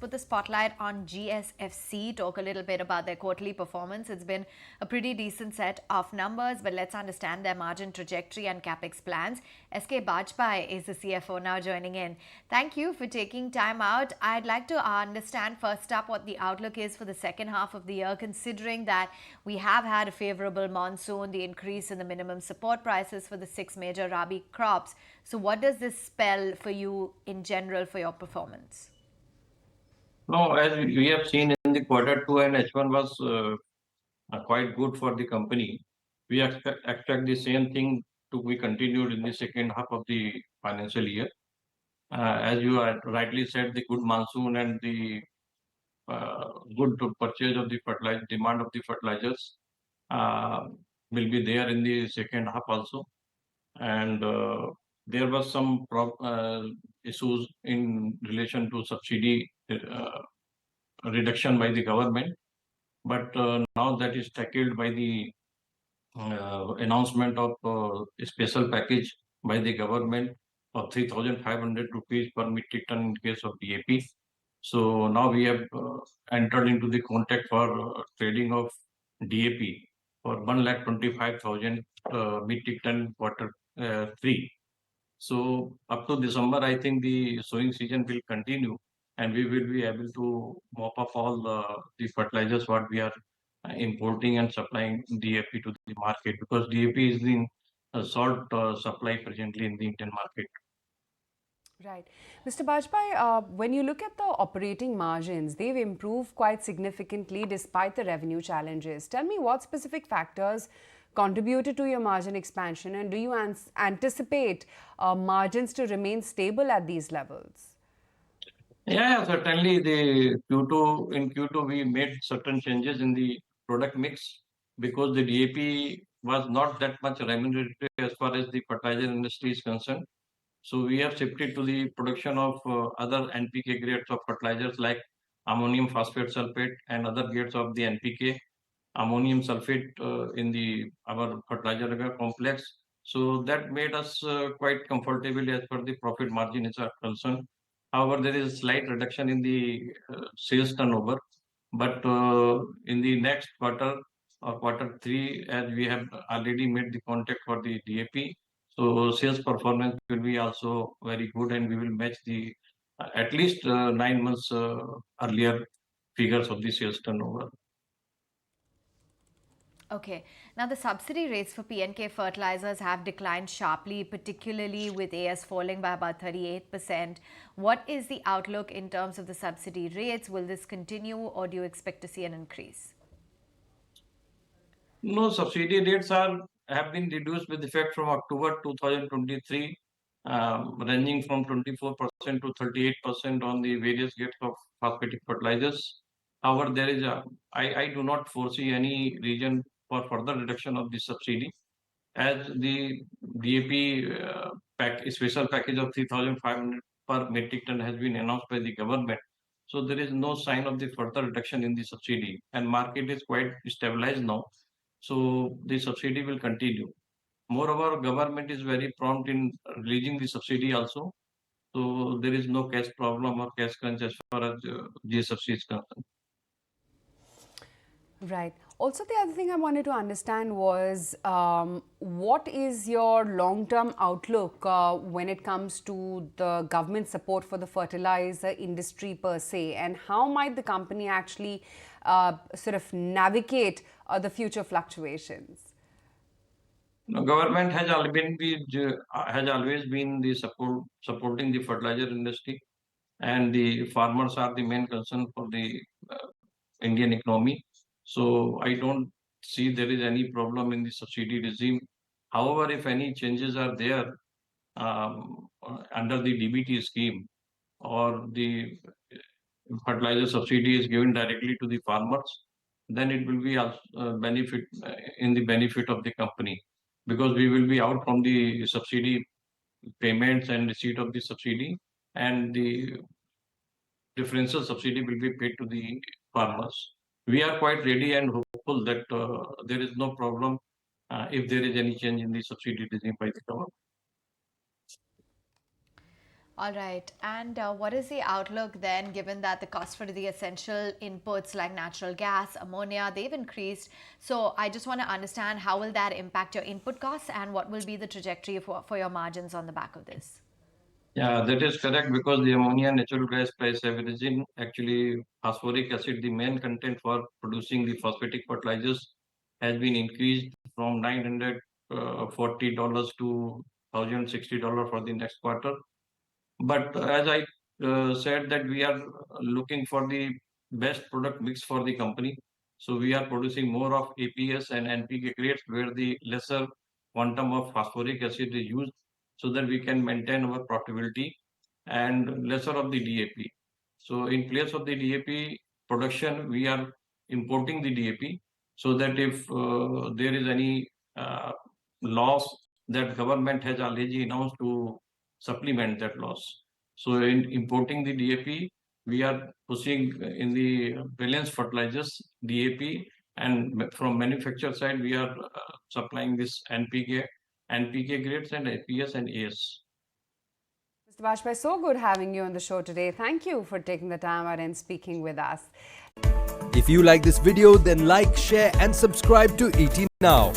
put the spotlight on GSFC, talk a little bit about their quarterly performance. It's been a pretty decent set of numbers, but let's understand their margin trajectory and capex plans. SK Bajpai is the CFO now joining in. Thank you for taking time out. I'd like to understand first up what the outlook is for the second half of the year, considering that we have had a favorable monsoon, the increase in the minimum support prices for the 6 major Rabi crops. So what does this spell for you in general for your performance? No, as we have seen in the quarter two and H1 was quite good for the company. We expect the same thing to be continued in the second half of the financial year. As you rightly said, the good monsoon and the good purchase of the fertilizer, demand of the fertilizers uh, will be there in the second half also. And there was some issues in relation to subsidy reduction by the government, but now that is tackled by the announcement of a special package by the government of 3,500 rupees per metric ton in case of DAP. So now we have entered into the contract for trading of DAP for 1,25,000 metric ton quarter three. So up to December, I think the sowing season will continue, and we will be able to mop up all the fertilizers what we are importing and supplying DAP to the market, because DAP is in short supply presently in the Indian market. Right. Mr. Bajpai, when you look at the operating margins, they've improved quite significantly despite the revenue challenges. Tell me what specific factors contributed to your margin expansion, and do you anticipate margins to remain stable at these levels? Yeah, certainly the Q2 in Q2 we made certain changes in the product mix because the DAP was not that much remunerative as far as the fertilizer industry is concerned. So we have shifted to the production of other NPK grades of fertilizers like ammonium phosphate sulfate and other grades of the NPK, ammonium sulfate in the our fertilizer complex. So that made us quite comfortable as per the profit margin is concerned. However, there is a slight reduction in the sales turnover, but in the next quarter, quarter three, as we have already made the contact for the DAP, so sales performance will be also very good, and we will match the at least 9 months earlier figures of the sales turnover. Okay. Now, the subsidy rates for P&K fertilizers have declined sharply, particularly with AS falling by about 38%. What is the outlook in terms of the subsidy rates? Will this continue, or do you expect to see an increase? No, subsidy rates have been reduced with effect from October 2023, ranging from 24% to 38% on the various grades of phosphatic fertilizers. However, I do not foresee any reason for further reduction of the subsidy, as the DAP special package of 3,500 per metric ton has been announced by the government. So there is no sign of the further reduction in the subsidy, and market is quite stabilized now. So the subsidy will continue. Moreover, government is very prompt in releasing the subsidy also. So there is no cash problem or cash crunch as far as GSFC is concerned. Right. Also, the other thing I wanted to understand was what is your long-term outlook when it comes to the government support for the fertilizer industry per se, and how might the company actually sort of navigate the future fluctuations? Now, government has always been the supporting the fertilizer industry, and the farmers are the main concern for the Indian economy. So I don't see there is any problem in the subsidy regime. However, if any changes are there under the DBT scheme, or the fertilizer subsidy is given directly to the farmers, then it will be also benefit in the benefit of the company, because we will be out from the subsidy payments and receipt of the subsidy, and the differential subsidy will be paid to the farmers. We are quite ready and hopeful that there is no problem if there is any change in the subsidy regime by the government. All right. And what is the outlook then, given that the cost for the essential inputs like natural gas, ammonia, they've increased? So I just want to understand how will that impact your input costs and what will be the trajectory for your margins on the back of this? Yeah, that is correct because the ammonia and natural gas price have risen. Actually, phosphoric acid, the main content for producing the phosphatic fertilizers, has been increased from $940 to $1,060 for the next quarter. But as I said that we are looking for the best product mix for the company. So we are producing more of APS and NPK grades where the lesser quantum of phosphoric acid is used so that we can maintain our profitability and lesser of the DAP. So in place of the DAP production, we are importing the DAP so that if there is any loss that government has already announced to supplement that loss. So in importing the DAP, we are pushing in the balanced fertilizers, DAP, and from manufacturer side, we are supplying this NPK grades and APS and AS. Mr. Bajpai, so good having you on the show today. Thank you for taking the time out and speaking with us. If you like this video, then like, share and subscribe to ET Now.